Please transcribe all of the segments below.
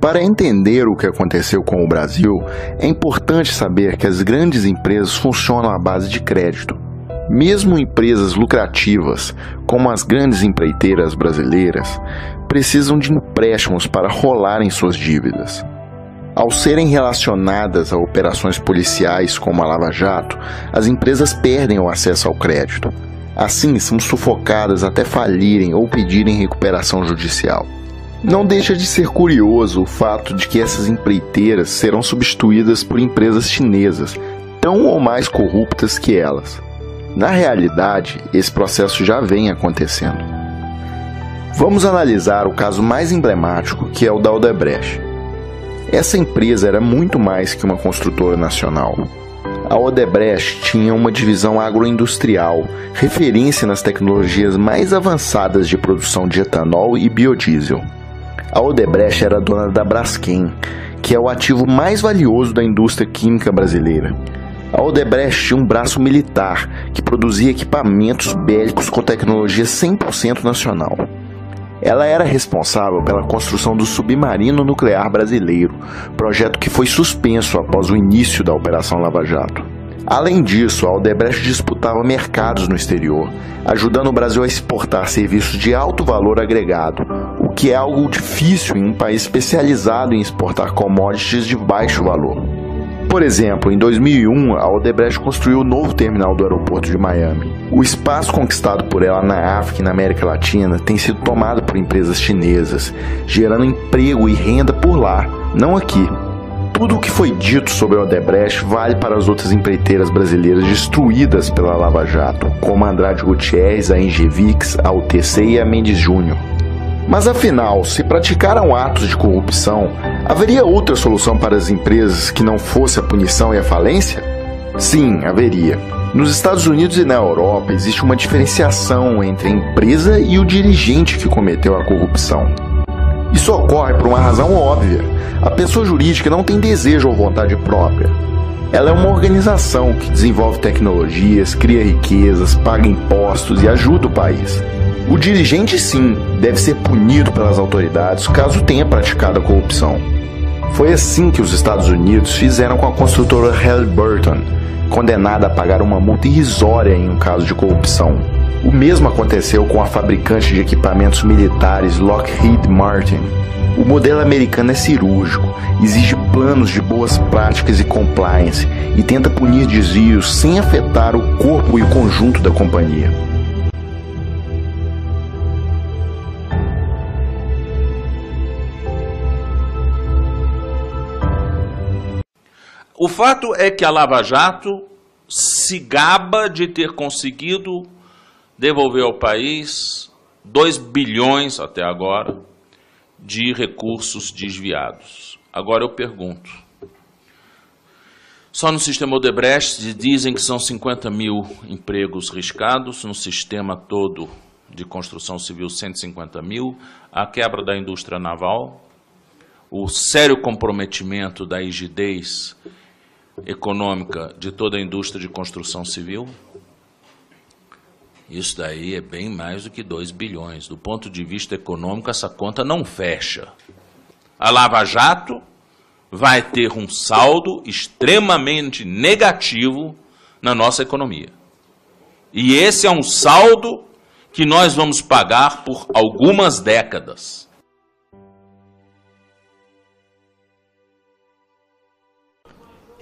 Para entender o que aconteceu com o Brasil, é importante saber que as grandes empresas funcionam à base de crédito. Mesmo empresas lucrativas, como as grandes empreiteiras brasileiras, precisam de empréstimos para rolarem suas dívidas. Ao serem relacionadas a operações policiais como a Lava Jato, as empresas perdem o acesso ao crédito. Assim, são sufocadas até falirem ou pedirem recuperação judicial. Não deixa de ser curioso o fato de que essas empreiteiras serão substituídas por empresas chinesas, tão ou mais corruptas que elas. Na realidade, esse processo já vem acontecendo. Vamos analisar o caso mais emblemático, que é o da Odebrecht. Essa empresa era muito mais que uma construtora nacional. A Odebrecht tinha uma divisão agroindustrial, referência nas tecnologias mais avançadas de produção de etanol e biodiesel. A Odebrecht era dona da Braskem, que é o ativo mais valioso da indústria química brasileira. A Odebrecht tinha um braço militar, que produzia equipamentos bélicos com tecnologia 100% nacional. Ela era responsável pela construção do submarino nuclear brasileiro, projeto que foi suspenso após o início da Operação Lava Jato. Além disso, a Odebrecht disputava mercados no exterior, ajudando o Brasil a exportar serviços de alto valor agregado, o que é algo difícil em um país especializado em exportar commodities de baixo valor. Por exemplo, em 2001, a Odebrecht construiu o novo terminal do aeroporto de Miami. O espaço conquistado por ela na África e na América Latina tem sido tomado por empresas chinesas, gerando emprego e renda por lá, não aqui. Tudo o que foi dito sobre a Odebrecht vale para as outras empreiteiras brasileiras destruídas pela Lava Jato, como a Andrade Gutierrez, a Engevix, a UTC e a Mendes Júnior. Mas afinal, se praticaram atos de corrupção, haveria outra solução para as empresas que não fosse a punição e a falência? Sim, haveria. Nos Estados Unidos e na Europa existe uma diferenciação entre a empresa e o dirigente que cometeu a corrupção. Isso ocorre por uma razão óbvia. A pessoa jurídica não tem desejo ou vontade própria. Ela é uma organização que desenvolve tecnologias, cria riquezas, paga impostos e ajuda o país. O dirigente, sim, deve ser punido pelas autoridades caso tenha praticado a corrupção. Foi assim que os Estados Unidos fizeram com a construtora Halliburton, condenada a pagar uma multa irrisória em um caso de corrupção. O mesmo aconteceu com a fabricante de equipamentos militares Lockheed Martin. O modelo americano é cirúrgico, exige planos de boas práticas e compliance e tenta punir desvios sem afetar o corpo e o conjunto da companhia. O fato é que a Lava Jato se gaba de ter conseguido devolver ao país 2 bilhões, até agora, de recursos desviados. Agora eu pergunto, só no sistema Odebrecht dizem que são 50 mil empregos riscados, no sistema todo de construção civil 150 mil, a quebra da indústria naval, o sério comprometimento da rigidez econômica de toda a indústria de construção civil. Isso daí é bem mais do que 2 bilhões. Do ponto de vista econômico, essa conta não fecha. A Lava Jato vai ter um saldo extremamente negativo na nossa economia. E esse é um saldo que nós vamos pagar por algumas décadas.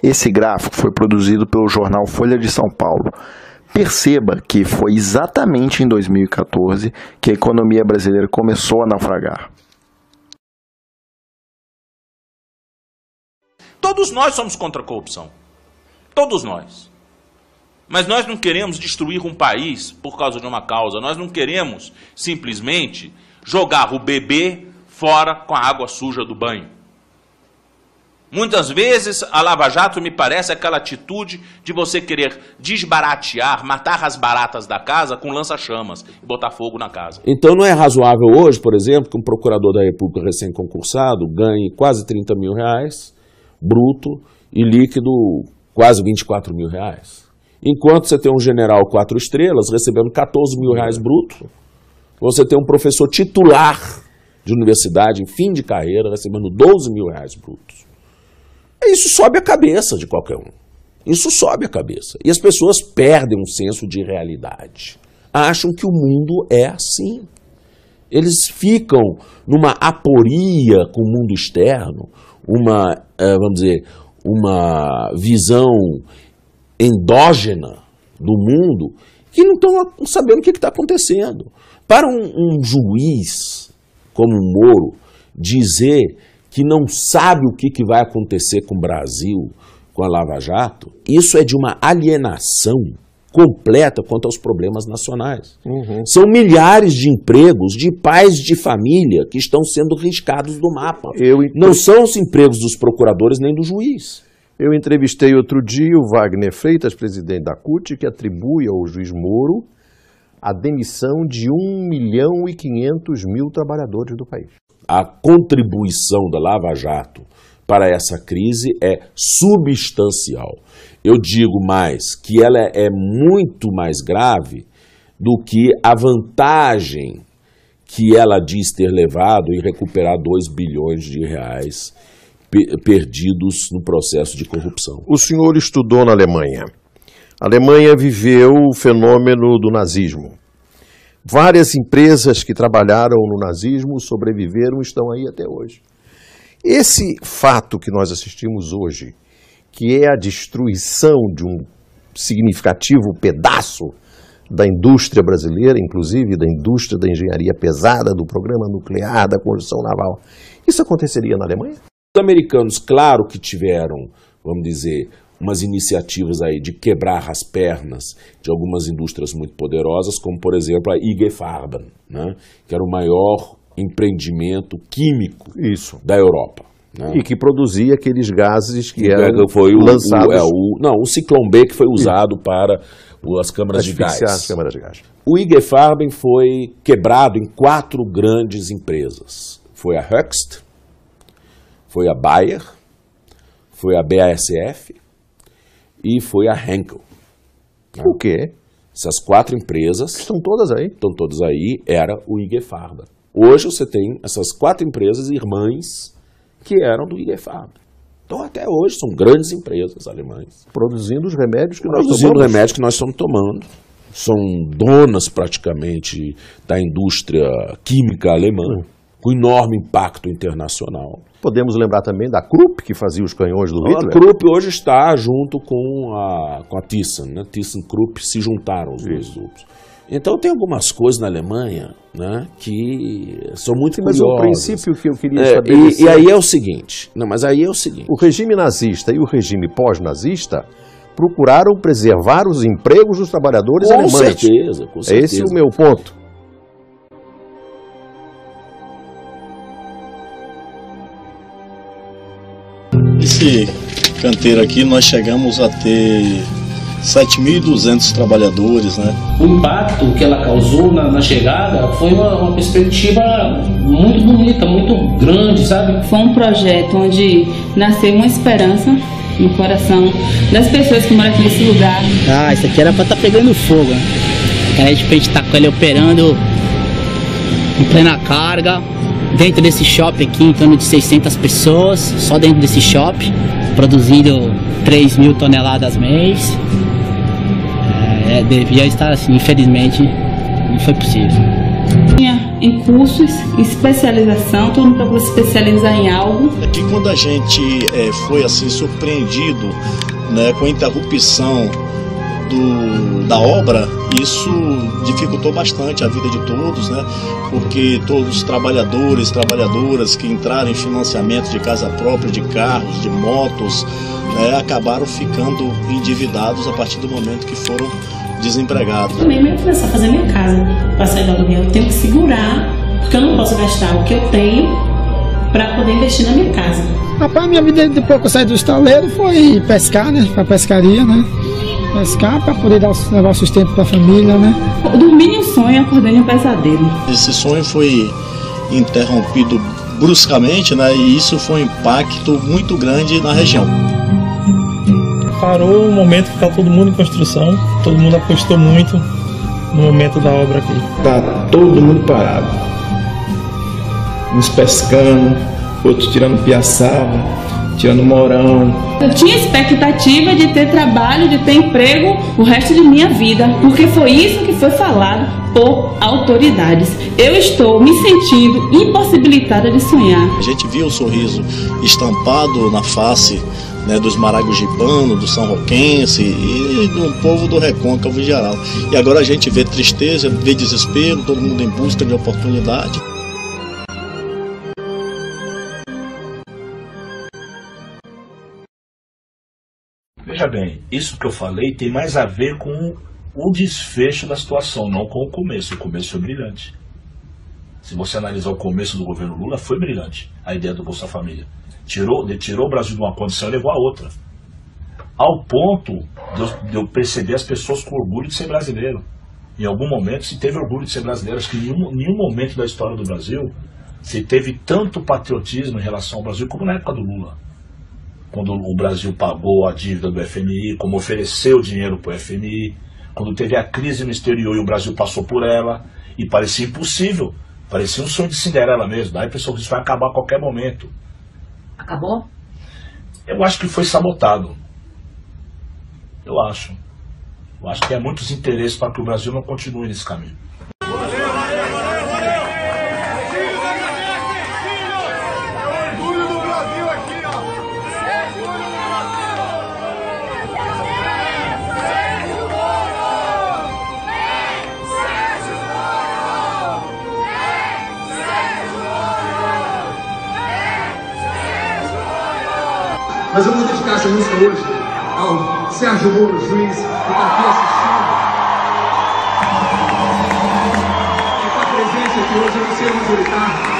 Esse gráfico foi produzido pelo jornal Folha de São Paulo. Perceba que foi exatamente em 2014 que a economia brasileira começou a naufragar. Todos nós somos contra a corrupção. Todos nós. Mas nós não queremos destruir um país por causa de uma causa. Nós não queremos simplesmente jogar o bebê fora com a água suja do banho. Muitas vezes a Lava Jato me parece aquela atitude de você querer desbaratear, matar as baratas da casa com lança-chamas e botar fogo na casa. Então não é razoável hoje, por exemplo, que um procurador da República recém-concursado ganhe quase 30 mil reais, bruto, e líquido quase 24 mil reais. Enquanto você tem um general 4 estrelas recebendo 14 mil reais bruto, você tem um professor titular de universidade, em fim de carreira, recebendo 12 mil reais brutos. Isso sobe a cabeça de qualquer um. Isso sobe a cabeça. E as pessoas perdem um senso de realidade. Acham que o mundo é assim. Eles ficam numa aporia com o mundo externo, vamos dizer, uma visão endógena do mundo, que não estão sabendo o que está acontecendo. Para um juiz como o Moro dizer que não sabe o que vai acontecer com o Brasil, com a Lava Jato, isso é de uma alienação completa quanto aos problemas nacionais. São milhares de empregos de pais de família que estão sendo riscados do mapa. Não são os empregos dos procuradores nem do juiz. Eu entrevistei outro dia o Wagner Freitas, presidente da CUT, que atribui ao juiz Moro a demissão de 1.500.000 trabalhadores do país. A contribuição da Lava Jato para essa crise é substancial. Eu digo mais, que ela é muito mais grave do que a vantagem que ela diz ter levado em recuperar 2 bilhões de reais perdidos no processo de corrupção. O senhor estudou na Alemanha. A Alemanha viveu o fenômeno do nazismo. Várias empresas que trabalharam no nazismo sobreviveram e estão aí até hoje. Esse fato que nós assistimos hoje, que é a destruição de um significativo pedaço da indústria brasileira, inclusive da indústria da engenharia pesada, do programa nuclear, da construção naval, isso aconteceria na Alemanha? Os americanos, claro que tiveram, vamos dizer, umas iniciativas aí de quebrar as pernas de algumas indústrias muito poderosas, como, por exemplo, a IG Farben, né, que era o maior empreendimento químico da Europa. Né? E que produzia aqueles gases que eram lançados... o Ciclone B, que foi usado para as câmaras de gás. O IG Farben foi quebrado em 4 grandes empresas. Foi a Höchst, foi a Bayer, foi a BASF e foi a Henkel. Né? O quê? Essas 4 empresas... Estão todas aí. Estão todas aí, era o IG Farben. Hoje você tem essas 4 empresas irmãs que eram do IG Farben. Então até hoje são grandes empresas alemãs. Produzindo os remédios que nós tomamos. Produzindo remédios que nós estamos tomando. São donas praticamente da indústria química alemã, com enorme impacto internacional. Podemos lembrar também da Krupp, que fazia os canhões do Hitler. A Krupp hoje está junto com a Thyssen, né? ThyssenKrupp se juntaram os dois grupos. Então tem algumas coisas na Alemanha, né, que são muito curiosas. Mas o princípio que eu queria saber... E aí é o seguinte, o regime nazista e o regime pós-nazista procuraram preservar os empregos dos trabalhadores alemães. Com certeza. É esse o meu ponto. Esse canteiro aqui nós chegamos a ter 7.200 trabalhadores, né? O impacto que ela causou na chegada foi uma perspectiva muito bonita, muito grande, sabe? Foi um projeto onde nasceu uma esperança no coração das pessoas que moram aqui nesse lugar. Ah, isso aqui era pra estar pegando fogo, né? Aí de repente tá com ele operando em plena carga, dentro desse shopping aqui, em torno de 600 pessoas, só dentro desse shopping, produzindo 3.000 toneladas mês. Devia estar assim, infelizmente não foi possível. Em cursos, em especialização, todo mundo procura se especializar em algo. É que quando a gente foi assim surpreendido, né, com a interrupção da obra, isso dificultou bastante a vida de todos, né? Porque todos os trabalhadores e trabalhadoras que entraram em financiamento de casa própria, de carros, de motos, né, acabaram ficando endividados a partir do momento que foram desempregados. Também eu começar a fazer minha casa para sair do aluguel. Eu tenho que segurar, porque eu não posso gastar o que eu tenho para poder investir na minha casa. Rapaz, minha vida depois que eu saí do estaleiro foi pescar, né? Para pescaria, né? Pescar para poder levar o sustento para a família, né? Eu dormi em um sonho e acordei em um pesadelo. Esse sonho foi interrompido bruscamente, né? E isso foi um impacto muito grande na região. Parou o momento que está todo mundo em construção, todo mundo apostou muito no momento da obra aqui. Está todo mundo parado. uns pescando, outros tirando piaçaba, tirando morão. Eu tinha expectativa de ter trabalho, de ter emprego o resto de minha vida, porque foi isso que foi falado por autoridades. Eu estou me sentindo impossibilitada de sonhar. A gente viu o sorriso estampado na face, né, dos maragogibanos, do São Roquense e do povo do Recôncavo em geral. E agora a gente vê tristeza, vê desespero, todo mundo em busca de oportunidade. Veja bem, isso que eu falei tem mais a ver com o desfecho da situação, não com o começo. O começo foi brilhante. Se você analisar o começo do governo Lula, foi brilhante a ideia do Bolsa Família. Tirou o Brasil de uma condição e levou a outra. Ao ponto de eu perceber as pessoas com orgulho de ser brasileiro. Em algum momento se teve orgulho de ser brasileiro. Acho que em nenhum momento da história do Brasil se teve tanto patriotismo em relação ao Brasil como na época do Lula. Quando o Brasil pagou a dívida do FMI, como ofereceu dinheiro para o FMI, quando teve a crise no exterior e o Brasil passou por ela, e parecia impossível, parecia um sonho de Cinderela mesmo, dá a impressão que isso vai acabar a qualquer momento. Acabou? Eu acho que foi sabotado. Eu acho que há muitos interesses para que o Brasil não continue nesse caminho. Mas eu vou dedicar essa música hoje ao Sérgio Moro, juiz, que está aqui assistindo. Que está presente aqui hoje, eu não sei onde ele está.